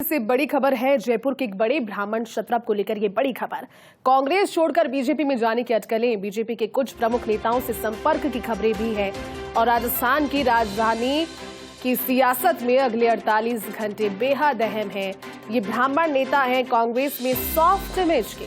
से बड़ी खबर है। जयपुर के एक बड़े ब्राह्मण क्षत्रप को लेकर ये बड़ी खबर। कांग्रेस छोड़कर बीजेपी में जाने की अटकलें, बीजेपी के कुछ प्रमुख नेताओं से संपर्क की खबरें भी हैं और राजस्थान की राजधानी की सियासत में अगले 48 घंटे बेहद अहम हैं। ये ब्राह्मण नेता हैं कांग्रेस में सॉफ्ट इमेज के।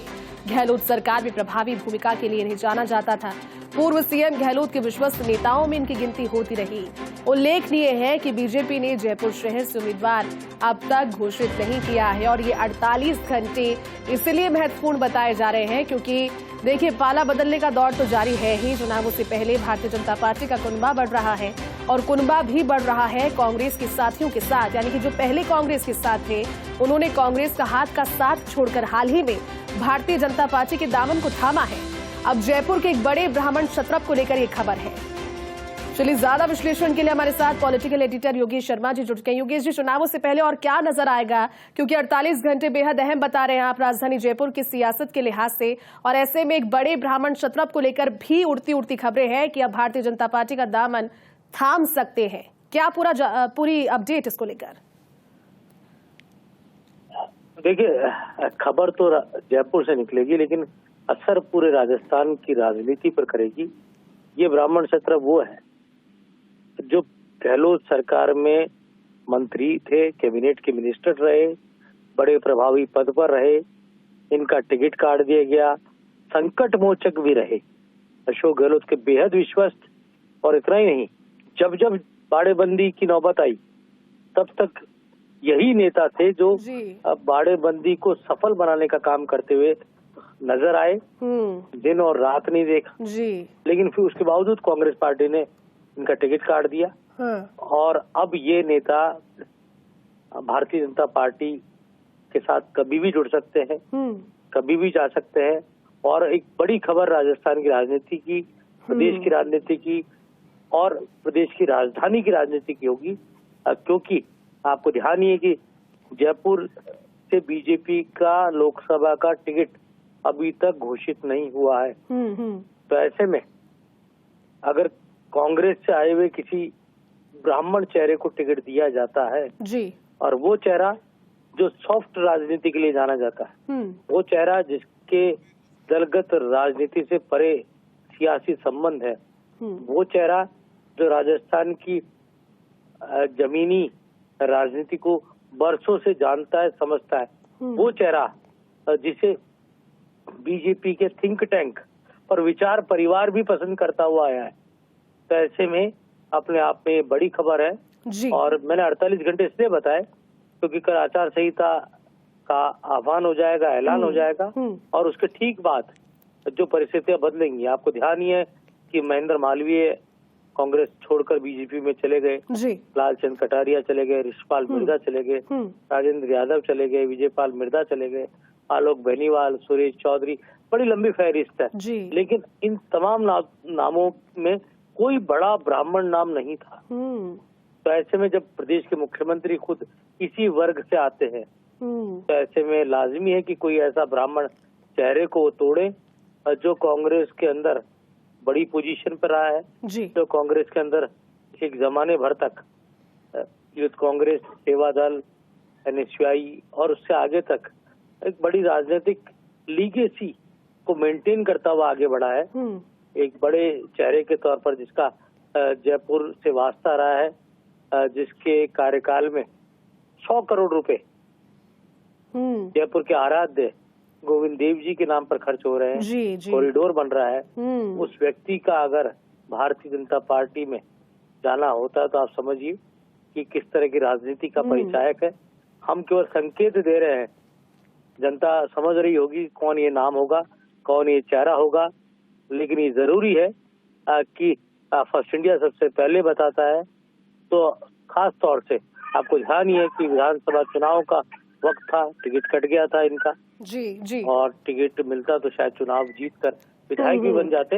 गहलोत सरकार में प्रभावी भूमिका के लिए इन्हें जाना जाता था। पूर्व सीएम गहलोत के विश्वस्त नेताओं में इनकी गिनती होती रही। उल्लेखनीय है कि बीजेपी ने जयपुर शहर से उम्मीदवार अब तक घोषित नहीं किया है और ये 48 घंटे इसलिए महत्वपूर्ण बताए जा रहे हैं क्योंकि देखिए, पाला बदलने का दौर तो जारी है ही। चुनावों से पहले भारतीय जनता पार्टी का कुनबा बढ़ रहा है और कुनबा भी बढ़ रहा है कांग्रेस के साथियों के साथ, यानी कि जो पहले कांग्रेस के साथ थे उन्होंने कांग्रेस का हाथ का साथ छोड़कर हाल ही में भारतीय जनता पार्टी के दामन को थामा है। अब जयपुर के एक बड़े ब्राह्मण क्षत्रप को लेकर ये खबर है। चलिए, ज्यादा विश्लेषण के लिए हमारे साथ पॉलिटिकल एडिटर योगेश शर्मा जी जुड़ गए। योगेश जी, चुनावों से पहले और क्या नजर आएगा, क्योंकि 48 घंटे बेहद अहम बता रहे हैं आप राजधानी जयपुर की सियासत के लिहाज से, और ऐसे में एक बड़े ब्राह्मण क्षत्रप को लेकर भी उड़ती खबरें हैं कि अब भारतीय जनता पार्टी का दामन थाम सकते हैं। क्या पूरी अपडेट इसको लेकर? देखिए, खबर तो जयपुर से निकलेगी लेकिन असर पूरे राजस्थान की राजनीति पर करेगी। ये ब्राह्मण क्षत्रप वो है जो गहलोत सरकार में मंत्री थे, कैबिनेट के मिनिस्टर रहे, बड़े प्रभावी पद पर रहे, इनका टिकट काट दिया गया, संकट मोचक भी रहे अशोक गहलोत के बेहद विश्वस्त। और इतना ही नहीं, जब जब बाड़ेबंदी की नौबत आई तब तक यही नेता थे जो बाड़ेबंदी को सफल बनाने का काम करते हुए नजर आए। दिन और रात नहीं देखा जी। लेकिन फिर उसके बावजूद कांग्रेस पार्टी ने इनका टिकट काट दिया। और अब ये नेता भारतीय जनता पार्टी के साथ कभी भी जुड़ सकते हैं, कभी भी जा सकते हैं। और एक बड़ी खबर राजस्थान की राजनीति की, प्रदेश की राजनीति की और प्रदेश की राजधानी की राजनीति की होगी, क्योंकि आपको ध्यान ही है कि जयपुर से बीजेपी का लोकसभा का टिकट अभी तक घोषित नहीं हुआ है। तो ऐसे में अगर कांग्रेस से आए हुए किसी ब्राह्मण चेहरे को टिकट दिया जाता है जी, और वो चेहरा जो सॉफ्ट राजनीति के लिए जाना जाता है, वो चेहरा जिसके दलगत राजनीति से परे सियासी संबंध है, वो चेहरा जो राजस्थान की जमीनी राजनीति को बरसों से जानता है, समझता है, वो चेहरा जिसे बीजेपी के थिंक टैंक और विचार परिवार भी पसंद करता हुआ आया है। तो ऐसे में अपने आप में बड़ी खबर है जी। और मैंने 48 घंटे इसलिए बताए क्योंकि कल आचार संहिता का आह्वान हो जाएगा, ऐलान हो जाएगा, और उसके ठीक बाद जो परिस्थितियां बदलेंगी। आपको ध्यान ही है कि महेंद्र मालवीय कांग्रेस छोड़कर बीजेपी में चले गए, लालचंद कटारिया चले गए, ऋषपाल मिर्जा चले गए, राजेंद्र यादव चले गए, विजयपाल मिर्जा चले गए, आलोक बेनीवाल, सुरेश चौधरी, बड़ी लंबी फहरिस्त है। लेकिन इन तमाम नामों में कोई बड़ा ब्राह्मण नाम नहीं था। तो ऐसे में जब प्रदेश के मुख्यमंत्री खुद इसी वर्ग से आते हैं, तो ऐसे में लाजिमी है कि कोई ऐसा ब्राह्मण चेहरे को तोड़े जो कांग्रेस के अंदर बड़ी पोजीशन पर रहा है, जो कांग्रेस के अंदर एक जमाने भर तक यूथ कांग्रेस, सेवा दल, NSUI और उससे आगे तक एक बड़ी राजनीतिक लीगेसी को मेंटेन करता हुआ आगे बढ़ा है। एक बड़े चेहरे के तौर पर जिसका जयपुर से वास्ता रहा है, जिसके कार्यकाल में 100 करोड़ रुपए जयपुर के आराध्य गोविंद देव जी के नाम पर खर्च हो रहे हैं, कॉरिडोर बन रहा है। उस व्यक्ति का अगर भारतीय जनता पार्टी में जाना होता तो आप समझिए कि किस तरह की राजनीति का परिचायक है। हम केवल संकेत दे रहे हैं, जनता समझ रही होगी कौन ये नाम होगा, कौन ये चेहरा होगा। लेकिन ये जरूरी है कि फर्स्ट इंडिया सबसे पहले बताता है। तो खास तौर से आपको ध्यान ही है कि विधानसभा चुनाव का वक्त था, टिकट कट गया था इनका जी। और टिकट मिलता तो शायद चुनाव जीतकर विधायक भी बन जाते।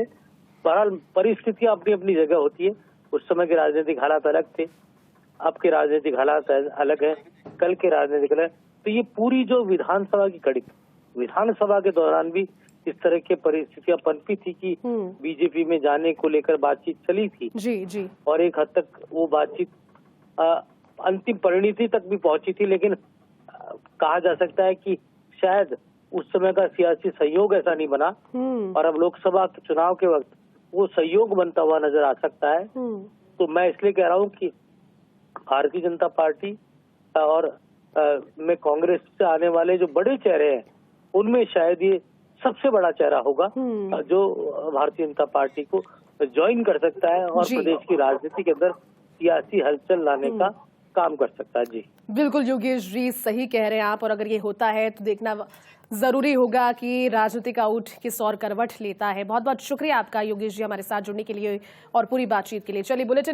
बहरहाल परिस्थितियां अपनी अपनी जगह होती है। उस समय के राजनीतिक हालात अलग थे, अब के राजनीतिक हालात अलग है, कल के राजनीतिक अलग। तो ये पूरी जो विधानसभा की कड़ी, विधानसभा के दौरान भी इस तरह की परिस्थितियां पनपी थी कि बीजेपी में जाने को लेकर बातचीत चली थी जी। और एक हद तक वो बातचीत अंतिम परिणति तक भी पहुंची थी, लेकिन कहा जा सकता है कि शायद उस समय का सियासी सहयोग ऐसा नहीं बना और अब लोकसभा के चुनाव के वक्त वो सहयोग बनता हुआ नजर आ सकता है। तो मैं इसलिए कह रहा हूँ कि भारतीय जनता पार्टी और में कांग्रेस से आने वाले जो बड़े चेहरे हैं उनमें शायद ये सबसे बड़ा चेहरा होगा जो भारतीय जनता पार्टी को ज्वाइन कर सकता है और प्रदेश की राजनीति के अंदर सियासी हलचल लाने का काम कर सकता है। जी बिल्कुल योगेश जी, सही कह रहे हैं आप। और अगर ये होता है तो देखना जरूरी होगा कि राजनीतिक आउट किस और करवट लेता है। बहुत बहुत शुक्रिया आपका योगेश जी हमारे साथ जुड़ने के लिए और पूरी बातचीत के लिए। चलिए बुलेटिन